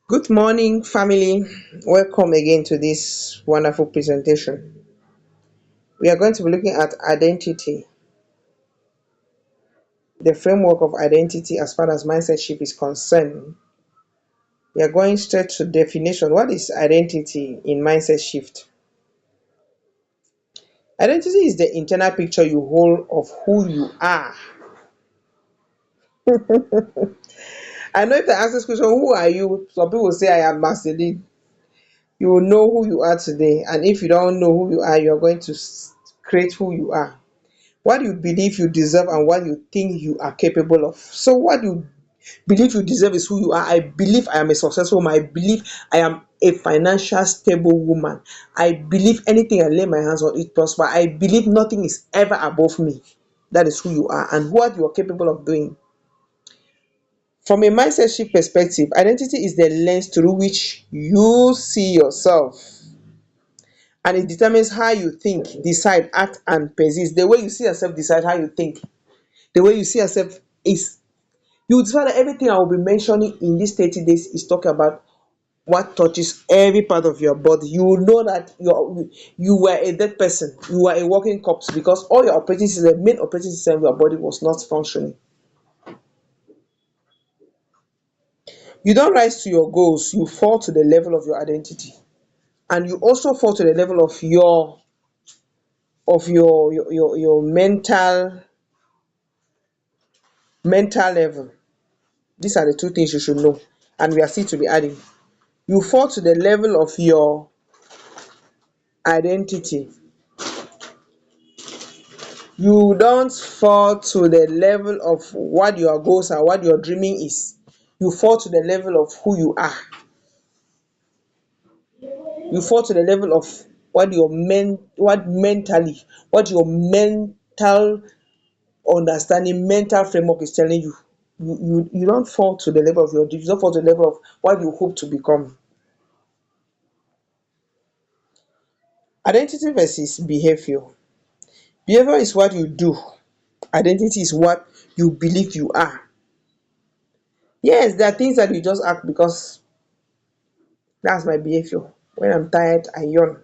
Good morning, family. Welcome again to this wonderful presentation. We are going to be looking at identity, the framework of identity as far as mindset shift is concerned. We are going straight to definition. What is identity in mindset shift? Identity is the internal picture you hold of who you are. I know if I ask this question, who are you? Some people say I am Marceline. You will know who you are today. And if you don't know who you are, you are going to create who you are. What you believe you deserve and what you think you are capable of. So what you believe you deserve is who you are. I believe I am a successful woman. I believe I am a financial stable woman. I believe anything I lay my hands on it prosper. I believe nothing is ever above me. That is who you are and what you are capable of doing. From a mindset shift perspective, identity is the lens through which you see yourself, and it determines how you think, decide, act, and persist. The way you see yourself decide how you think. The way you see yourself is, you would find that everything I will be mentioning in these 30 days is talking about what touches every part of your body. You will know that you were a dead person, you were a walking corpse, because all your operating system, main operating system of your body was not functioning. You don't rise to your goals, you fall to the level of your identity. And you also fall to the level of your mental level. These are the two things you should know. And we are still to be adding. You fall to the level of your identity. You don't fall to the level of what your goals are, what your dreaming is. You fall to the level of who you are. You fall to the level of what your mental understanding, mental framework is telling you. You don't fall to the level of your dreams, you don't fall to the level of what you hope to become. Identity versus behavior. Behavior is what you do. Identity is what you believe you are. Yes, there are things that you just act because that's my behavior. When I'm tired, I yawn.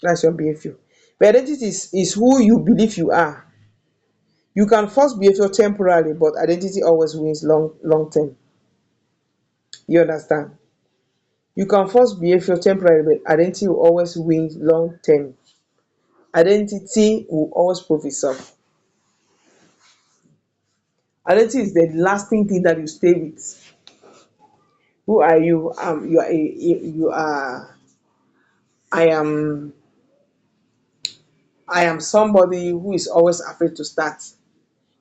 That's your behavior. But identity is who you believe you are. You can force behavior temporarily, but identity always wins long term. You understand? You can force behavior temporarily, but identity will always win long term. Identity will always prove itself. Identity is the lasting thing that you stay with. Who are you? I am I am somebody who is always afraid to start.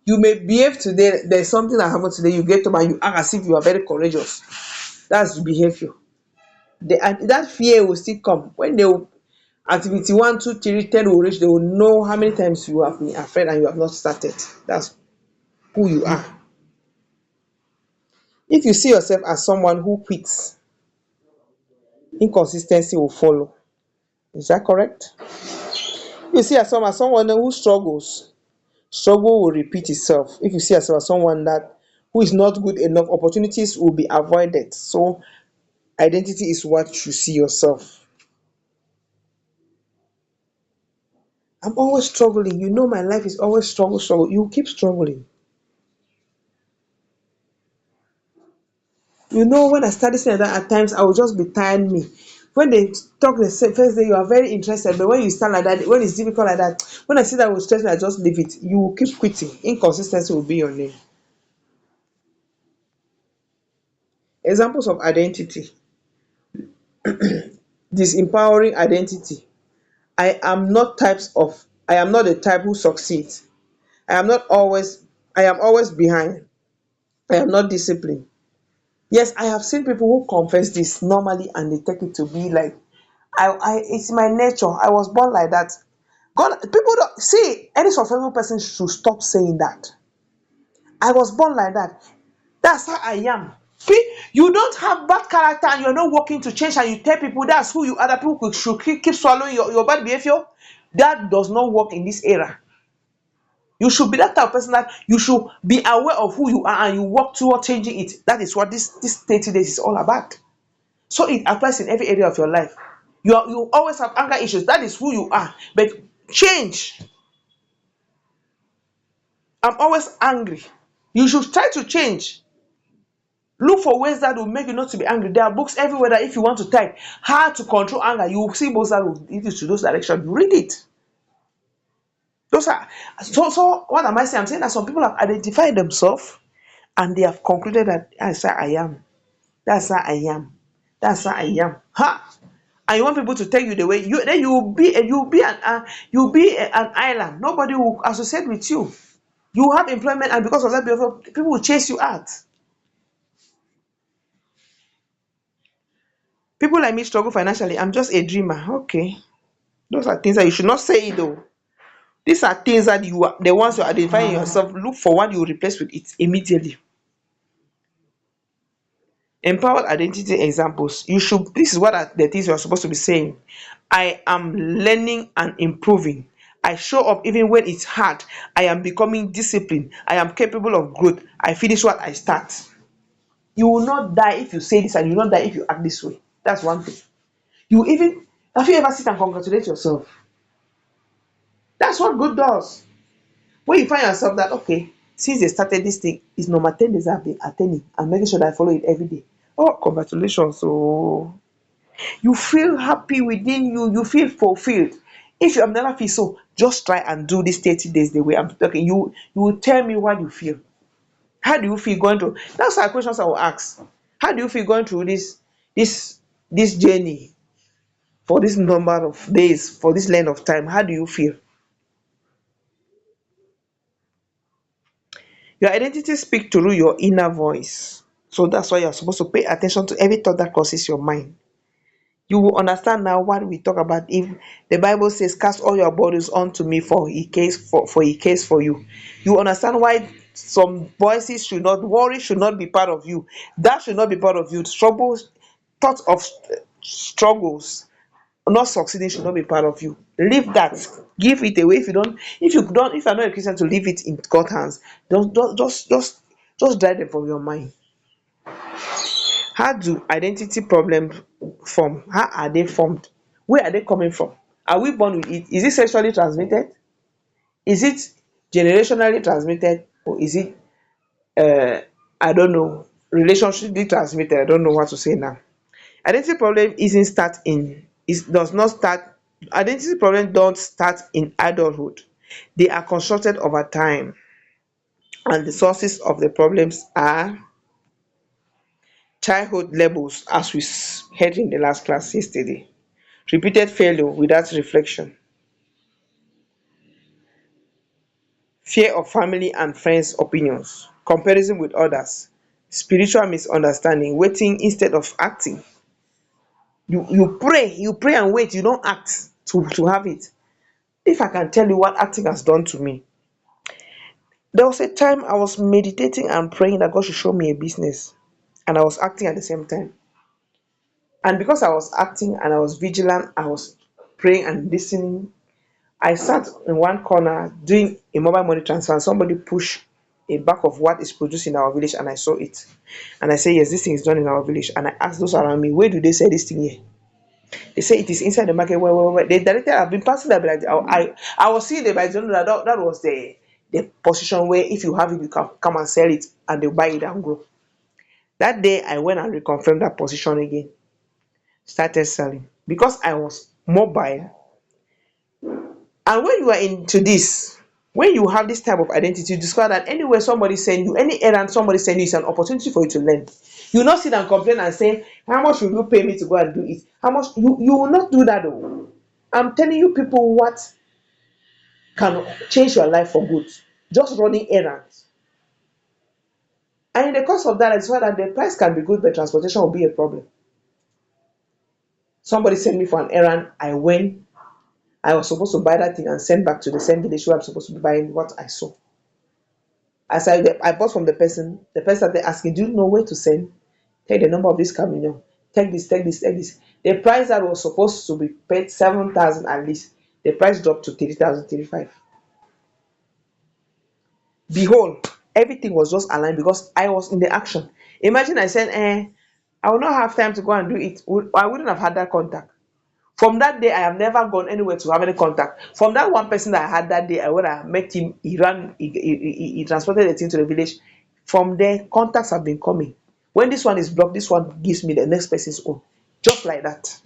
You may behave today, there's something that happened today, you get up and you act as if you are very courageous. That's the behavior. And that fear will still come. When they will, activity 1, 2, 3, 10 will reach, they will know how many times you have been afraid and you have not started. That's who you are. If you see yourself as someone who quits, inconsistency will follow. Is that correct? If you see yourself as someone who struggles, struggle will repeat itself. If you see yourself as someone that who is not good enough, opportunities will be avoided. So identity is what you see yourself. I'm always struggling. You know my life is always struggle, struggle. You keep struggling. You know, when I study like that, at times I will just be tired me. When they talk the first day, you are very interested, but when you start like that, when it's difficult like that, when I see that will stress me, I just leave it. You will keep quitting. Inconsistency will be your name. Examples of identity. Disempowering identity. I am not the type who succeeds. I am not always I am always behind. I am not disciplined. Yes, I have seen people who confess this normally and they take it to be like I it's my nature. I was born like that. God, people don't see any successful person should stop saying that. I was born like that. That's how I am. See, you don't have bad character and you're not working to change and you tell people that's who you are, that people should keep swallowing your bad behavior. That does not work in this era. You should be that type of person that you should be aware of who you are and you work toward changing it. That is what this 30 days is all about. So it applies in every area of your life. You always have anger issues. That is who you are. But change. I'm always angry. You should try to change. Look for ways that will make you not to be angry. There are books everywhere that if you want to type how to control anger, you will see books that will lead you to those directions. You read it. Those are so what am I saying? I'm saying that some people have identified themselves and they have concluded that that's how I am. That's how I am. That's how I am. Ha! And you want people to tell you the way you then you'll be an island. Nobody will associate with you. You will have employment, and because of that, people will chase you out. People like me struggle financially. I'm just a dreamer. Okay. Those are things that you should not say it though. These are things that you are the ones you identify in yourself. Look for what you replace with it immediately. Empowered identity examples. You should this is what are the things you are supposed to be saying. I am learning and improving. I show up even when it's hard. I am becoming disciplined. I am capable of growth. I finish what I start. You will not die if you say this, and you will not die if you act this way. That's one thing. You even have you ever sit and congratulate yourself? That's what good does. When you find yourself that okay, since they started this thing, it's number 10 days I've been attending. I'm making sure that I follow it every day. Oh, congratulations. So you feel happy within you, you feel fulfilled. If you have never feel so, just try and do this 30 days the way I'm talking. You will tell me what you feel. How do you feel going through? That's our questions I will ask. How do you feel going through this this journey for this number of days, for this length of time? How do you feel? Your identity speaks through your inner voice. So that's why you're supposed to pay attention to every thought that crosses your mind. You will understand now what we talk about. If the Bible says, cast all your burdens unto me, for he cares for you. You understand why some voices should not worry, should not be part of you. That should not be part of you. Struggles, thoughts of struggles, not succeeding should not be part of you. Leave that. Give it away. If you're not a Christian, to leave it in God's hands. Just drive them from your mind. How do identity problems form? How are they formed? Where are they coming from? Are we born with it? Is it sexually transmitted? Is it generationally transmitted? Or is it I don't know, relationshiply transmitted? I don't know what to say now. Identity problem isn't start in is does not start Identity problem don't start in adulthood. They are constructed over time, and the sources of the problems are childhood labels, as we heard in the last class yesterday, repeated failure without reflection, fear of family and friends' opinions, comparison with others, spiritual misunderstanding, waiting instead of acting. You pray and wait, you don't act to have it. If I can tell you what acting has done to me, there was a time I was meditating and praying that God should show me a business, and I was acting at the same time. And because I was acting and I was vigilant, I was praying and listening. I sat in one corner doing a mobile money transfer, and somebody pushed a bag of what is produced in our village, and I saw it. And I say, yes, this thing is done in our village. And I asked those around me, where do they sell this thing here? They say it is inside the market. Where? They directed, I've been passing that, but I was seeing it, but I don't know that was the position where if you have it, you can come and sell it, and they'll buy it and go. That day, I went and reconfirmed that position again, started selling. Because I was mobile. And when you are into this, when you have this type of identity, you discover that anywhere somebody send you, any errand somebody send you is an opportunity for you to learn. You will not sit and complain and say, how much will you pay me to go and do it? How much you will not do that though. I'm telling you people what can change your life for good. Just running errands. And in the course of that, I discovered that the price can be good, but transportation will be a problem. Somebody sent me for an errand, I went, I was supposed to buy that thing and send back to the same village where I'm supposed to be buying what I saw. As I bought from the person started asking, do you know where to send? Take the number of this camion. Take this, take this, take this. The price that was supposed to be paid 7,000 at least, the price dropped to 3,000, 35. Behold, everything was just aligned because I was in the action. Imagine I said, I will not have time to go and do it. I wouldn't have had that contact. From that day, I have never gone anywhere to have any contact. From that one person that I had that day, when I met him, he transported the thing to the village. From there, contacts have been coming. When this one is blocked, this one gives me the next person's own. Just like that.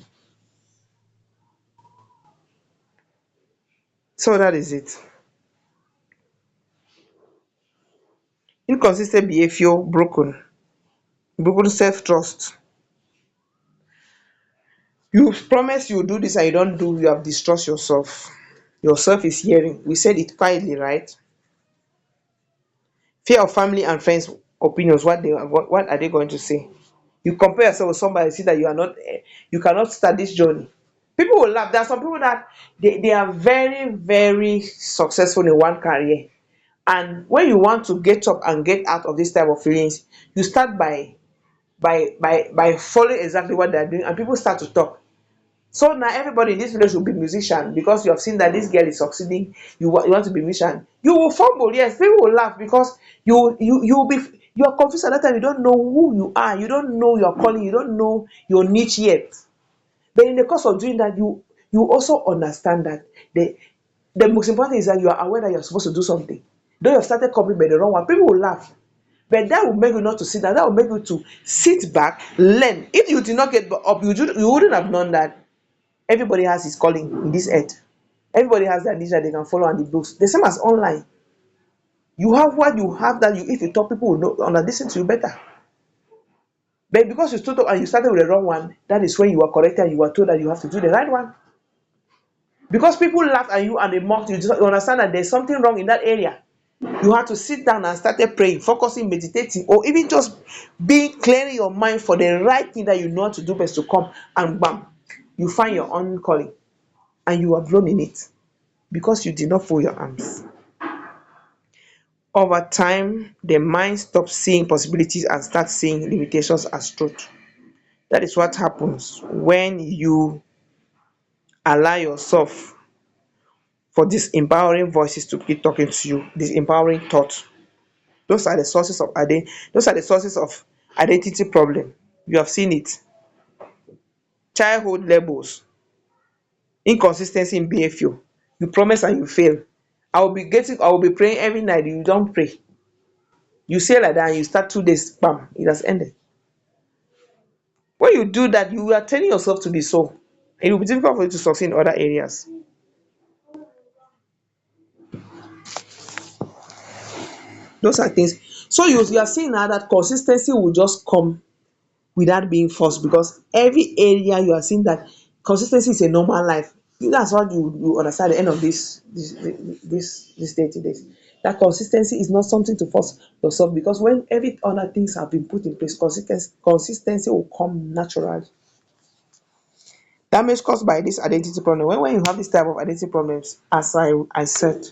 So that is it. Inconsistent behavior, broken self-trust. You promise you do this and you don't do, you have distrust yourself. Yourself is hearing. We said it quietly, right? Fear of family and friends' opinions. What are they going to say? You compare yourself with somebody, see that you are not, you cannot start this journey. People will laugh. There are some people that they are very, very successful in one career. And when you want to get up and get out of this type of feelings, you start by following exactly what they're doing, and people start to talk. So now everybody in this village will be musician because you have seen that this girl is succeeding. You want to be musician. You will fumble, yes. People will laugh because you will be, you are confused at that time. You don't know who you are. You don't know your calling. You don't know your niche yet. But in the course of doing that, you also understand that the most important thing is that you are aware that you're supposed to do something. Though you have started copying by the wrong one, people will laugh. But that will make you not to sit down. That will make you to sit back, learn. If you did not get up, you wouldn't have known that everybody has his calling in this earth. Everybody has their niche that they can follow and the books. The same as online. You have what you have, that you, if you talk, people will know and listen to you better. But because you stood up and you started with the wrong one, that is when you were corrected and you were told that you have to do the right one. Because people laughed at you and they mocked you, you understand that there's something wrong in that area. You have to sit down and started praying, focusing, meditating, or even just being clearing your mind for the right thing that you know how to do best to come, and bam, you find your own calling and you have grown in it because you did not fold your arms. Over time, the mind stops seeing possibilities and starts seeing limitations as truth. That is what happens when you allow yourself for these empowering voices to keep talking to you, these empowering thoughts. Those are the sources of identity problem. You have seen it. Childhood labels, inconsistency in behavior. You promise and you fail. I will be praying every night, you don't pray. You say like that and you start 2 days, bam, it has ended. When you do that, you are telling yourself to be so. It will be difficult for you to succeed in other areas. Those are things. So you are seeing now that consistency will just come without being forced, because every area you are seeing that consistency is a normal life. That's what you understand at the end of this 30 days. That consistency is not something to force yourself, because when every other things have been put in place, consistency will come naturally. Damage caused by this identity problem. When you have this type of identity problems, as I said,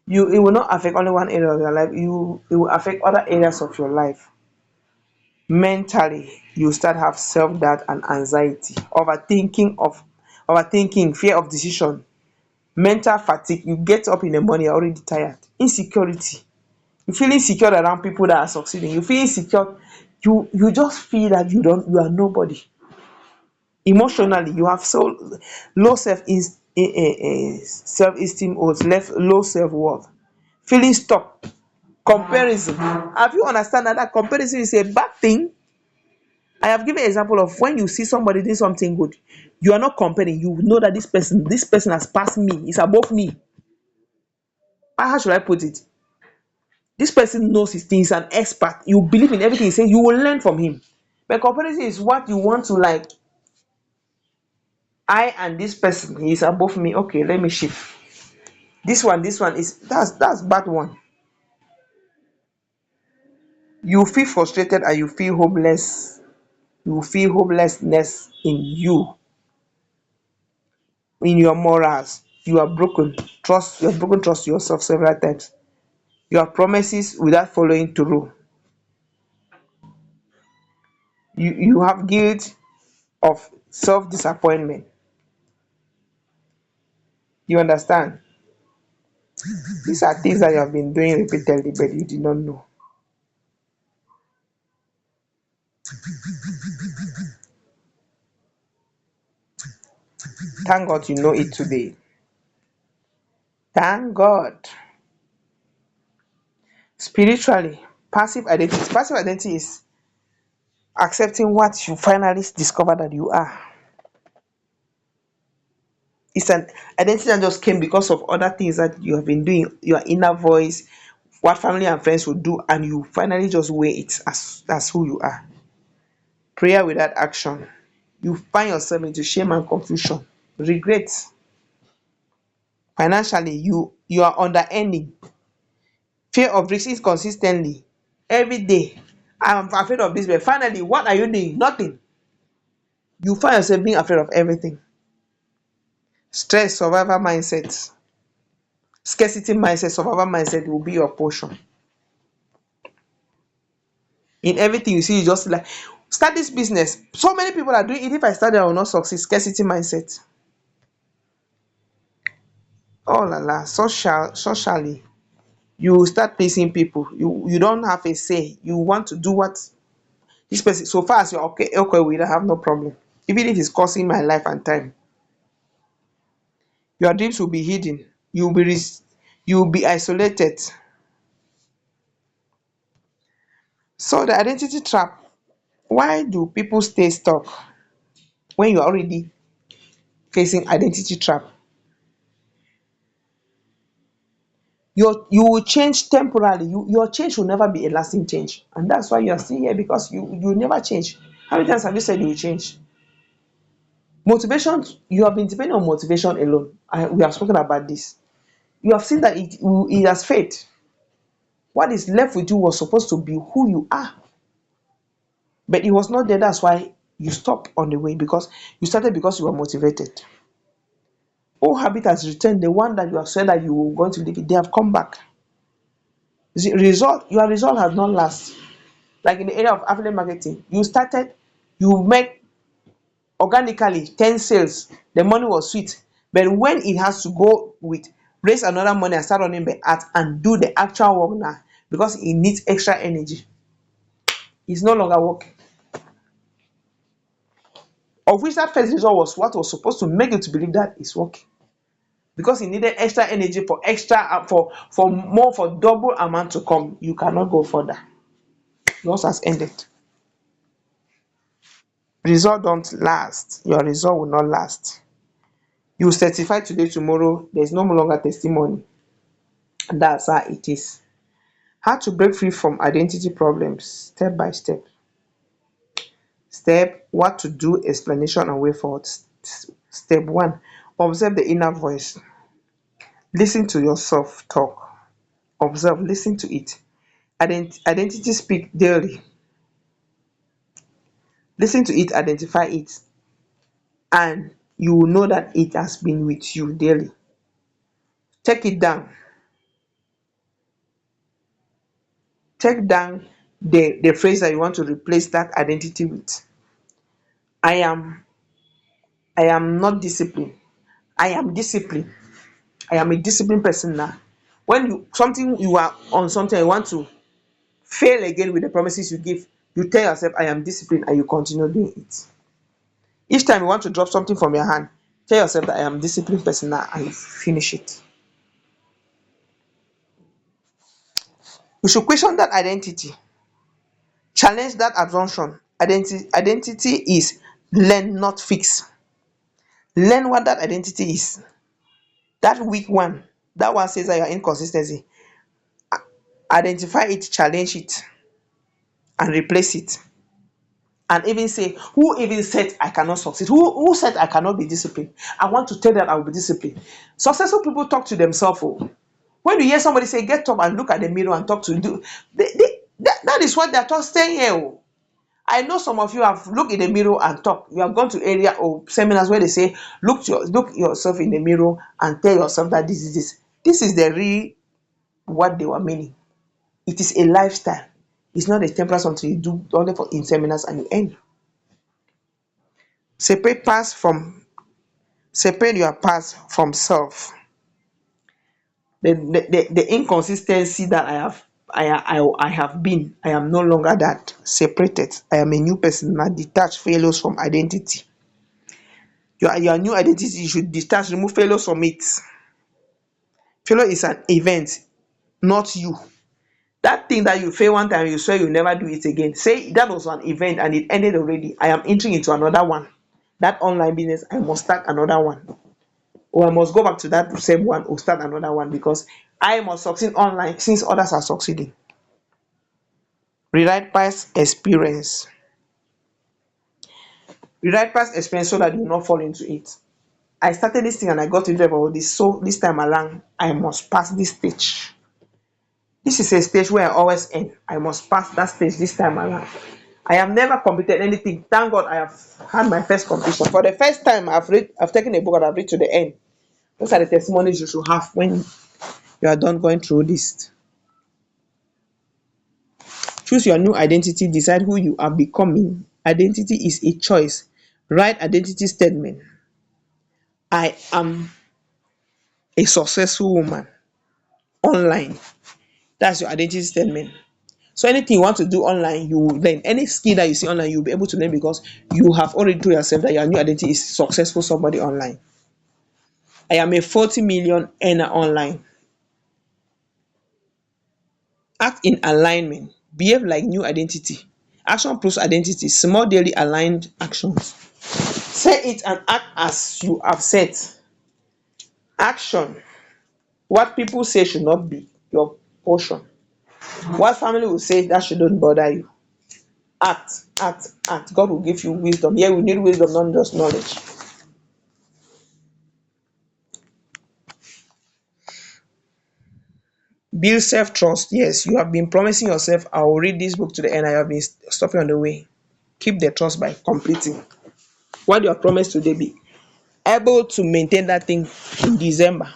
it will not affect only one area of your life. It will affect other areas of your life. Mentally, you start have self-doubt and anxiety, overthinking, fear of decision, mental fatigue. You get up in the morning, you're already tired. Insecurity. You feel insecure around people that are succeeding. You feel insecure. You just feel that you are nobody. Emotionally, you have so low self-esteem or low self-worth. Feeling stuck. Comparison. Have you understand that comparison is a bad thing? I have given an example of when you see somebody doing something good, you are not comparing. You know that this person has passed me, is above me. How should I put it? This person knows his things, an expert. You believe in everything he says, you will learn from him. But comparison is what you want to like. I and this person, he is above me. Okay, let me shift. This one is that's bad one. You feel frustrated and you feel hopeless. You feel hopelessness in your morals. You have broken trust yourself several times. You have promises without following through. You have guilt of self-disappointment. You understand? These are things that you have been doing repeatedly, but you did not know. Thank God you know it today. Thank God. Spiritually, passive identity is accepting what you finally discover that you are. It's an identity that just came because of other things that you have been doing, your inner voice, what family and friends would do, and you finally just wear it as who you are. Prayer without action, you find yourself into shame and confusion, regret. Financially, you are under earning, fear of risk inconsistently every day. I'm afraid of this, but finally, what are you doing? Nothing. You find yourself being afraid of everything. Stress, survival mindset, scarcity mindset, survival mindset will be your portion. In everything you see, you just like start this business. So many people are doing it. If I start it, I will not succeed. Scarcity mindset. Oh la la, socially, you will start pleasing people. You don't have a say. You want to do what this person. So far as you're okay with it, I have no problem. Even if it's costing my life and time, your dreams will be hidden. You will be isolated. So the identity trap. Why do people stay stuck when you're already facing identity trap? You will change temporarily. Your change will never be a lasting change, and that's why you are still here, because you never change. How many times have you said you will change? Motivation, you have been depending on motivation alone. We have spoken about this. You have seen that it has failed. What is left with you was supposed to be who you are, but it was not there. That's why you stopped on the way, because you started because you were motivated. Old habit has returned. The one that you have said that you were going to leave it, they have come back. The result, your result has not last. Like in the area of affiliate marketing, you make organically 10 sales, the money was sweet. But when it has to go with raise another money and start running the ads and do the actual work now, because it needs extra energy, it's no longer working. Of which that first result was what was supposed to make you to believe that it's working. Because it needed extra energy for extra for more, for double amount to come. You cannot go further. Yours has ended. Result don't last. Your result will not last. You certify today, tomorrow, there's no longer testimony. And that's how it is. How to break free from identity problems, step by step. Step what to do, explanation and way forward. Step one, observe the inner voice. Listen to yourself talk. Observe, listen to it. Identity speak daily. Listen to it, identify it, and you will know that it has been with you daily. Take it down. Take down the phrase that you want to replace that identity with. I am I am not disciplined. I am disciplined. I am a disciplined person now. When you are on something, you want to fail again with the promises you give, you tell yourself, I am disciplined, and you continue doing it. Each time you want to drop something from your hand, tell yourself that I am disciplined person now, and you finish it. You should question that identity, challenge that assumption. Identity is learn, not fix. Learn what that identity is. That weak one, that one says that you are inconsistency. Identify it, challenge it, and replace it. And even say, who even said I cannot succeed? Who said I cannot be disciplined? I want to tell them I will be disciplined. Successful people talk to themselves. Oh. When you hear somebody say, get up and look at the mirror and talk to you, that is what they're saying here. Oh. I know some of you have looked in the mirror and talk. You have gone to area or seminars where they say, look yourself in the mirror and tell yourself that this is this. This is the real what they were meaning. It is a lifestyle. It's not a temporary something you do only for in seminars and you end. Separate past from Separate your past from self. The inconsistency that I have been, I am no longer that. Separated. I am a new person now, detached failures from identity. Your new identity, you should detach, remove failure from it. Failure is an event, not you. That thing that you fail one time, you swear you never do it again. Say that was an event and it ended already. I am entering into another one. That online business, I must start another one. Or I must go back to that same one or start another one, because I must succeed online since others are succeeding. Rewrite past experience. Rewrite past experience so that you will not fall into it. I started this thing and I got to about this. So this time around, I must pass this stage. This is a stage where I always end. I must pass that stage this time around. I have never completed anything. Thank God I have had my first completion. For the first time I've taken a book and I've read to the end. Those are the testimonies you should have when you are done going through this. Choose your new identity, decide who you are becoming. Identity is a choice. Write identity statement. I am a successful woman online. That's your identity statement. So anything you want to do online, you will learn. Any skill that you see online, you'll be able to learn because you have already told yourself that your new identity is successful somebody online. I am a 40 million earner online. Act in alignment. Behave like new identity. Action proves identity. Small daily aligned actions. Say it and act as you have said. Action. What people say should not be your portion. What family will say, that shouldn't bother you. Act, act, act. God will give you wisdom. Yeah, we need wisdom, not just knowledge. Build self-trust. Yes, you have been promising yourself, I will read this book to the end. I have been stopping on the way. Keep the trust by completing. What you have promised today, be able to maintain that thing in December.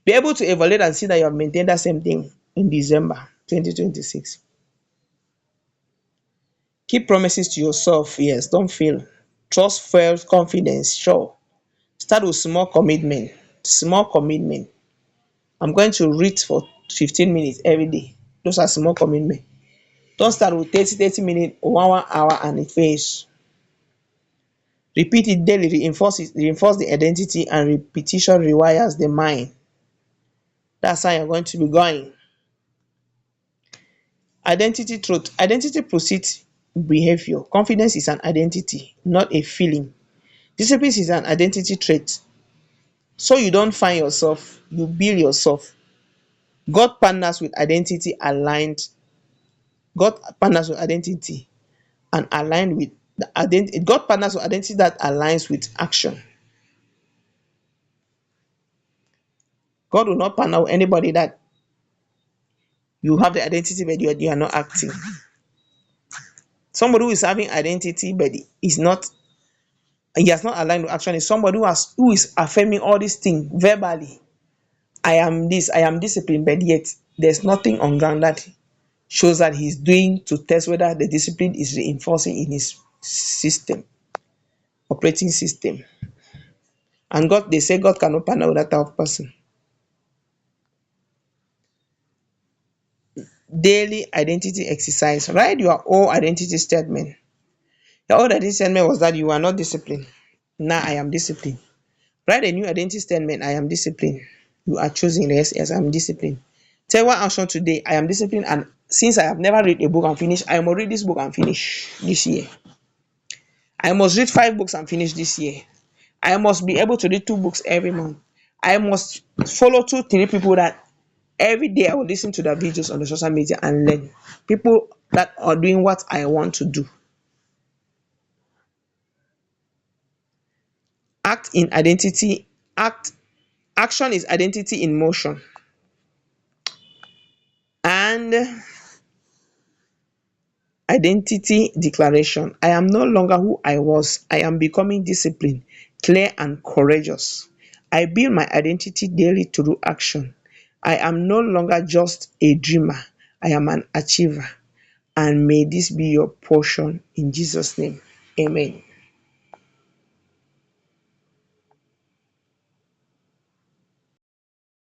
Be able to evaluate and see that you have maintained that same thing in December 2026. Keep promises to yourself. Yes, don't fail. Trust, faith, confidence. Sure. Start with small commitment. Small commitment. I'm going to read for 15 minutes every day. Those are small commitment. Don't start with 30 minutes, 1 hour and it fails. Repeat it daily, reinforce the identity, and repetition rewires the mind. That's how you're going to be going. Identity truth. Identity precedes behavior. Confidence is an identity, not a feeling. Discipline is an identity trait. So you don't find yourself, you build yourself. God partners with identity aligned. God partners with identity and aligned with the identity. God partners with identity that aligns with action. God will not partner with anybody that you have the identity but you are not acting. Somebody who is having identity but is not, he has not aligned with action, is somebody who is affirming all these things verbally. I am this, I am disciplined, but yet there's nothing on ground that shows that he's doing to test whether the discipline is reinforcing in his system, operating system. And God, they say God cannot partner with that type of person. Daily identity exercise. Write your own identity statement. Your old identity statement was that you are not disciplined. Now I am disciplined. Write a new identity statement. I am disciplined. You are choosing, yes, yes, I'm disciplined. Tell one action today. I am disciplined, and since I have never read a book and finish, I must read this book and finish this year. I must read 5 books and finish this year. I must be able to read 2 books every month. I must follow 2, 3 people that every day I will listen to their videos on the social media and learn. People that are doing what I want to do. Act in identity. Action is identity in motion. And identity declaration. I am no longer who I was. I am becoming disciplined, clear, and courageous. I build my identity daily through action. I am no longer just a dreamer. I am an achiever. And may this be your portion in Jesus' name. Amen.